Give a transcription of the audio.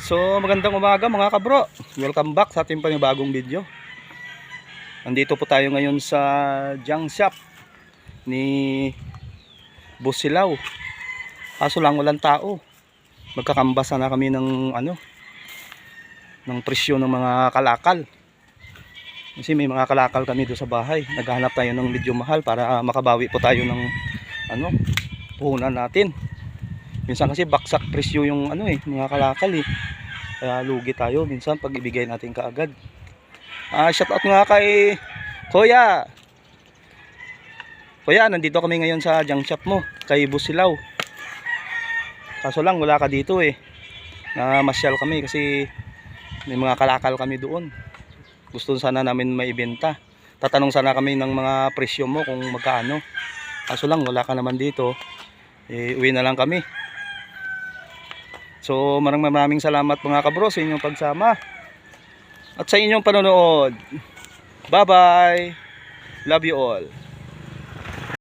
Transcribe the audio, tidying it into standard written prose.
So magandang umaga mga kabro. Welcome back sa ating panibagong video. Nandito po tayo ngayon sa junk shop ni Busilaw. Kaso lang walang tao. Magkakambasa na kami ng ng presyo ng mga kalakal. Kasi may mga kalakal kami doon sa bahay. Naghahanap tayo ng medyo mahal para makabawi po tayo ng puhunan natin. Minsan kasi baksak presyo yung mga kalakal eh. Kaya lugi tayo minsan pag ibigay natin kaagad. Shout out nga kay Kuya. Kuya, nandito kami ngayon sa junk shop mo, kay Busilaw. Kaso lang wala ka dito eh. Namasyal kami kasi may mga kalakal kami doon. Gusto sana namin maibenta. Tatanong sana kami ng mga presyo mo kung magkaano. Kaso lang wala ka naman dito. Uwi na lang kami. So maraming salamat mga kabro sa inyong pagsama at sa inyong panonood. Bye bye. Love you all.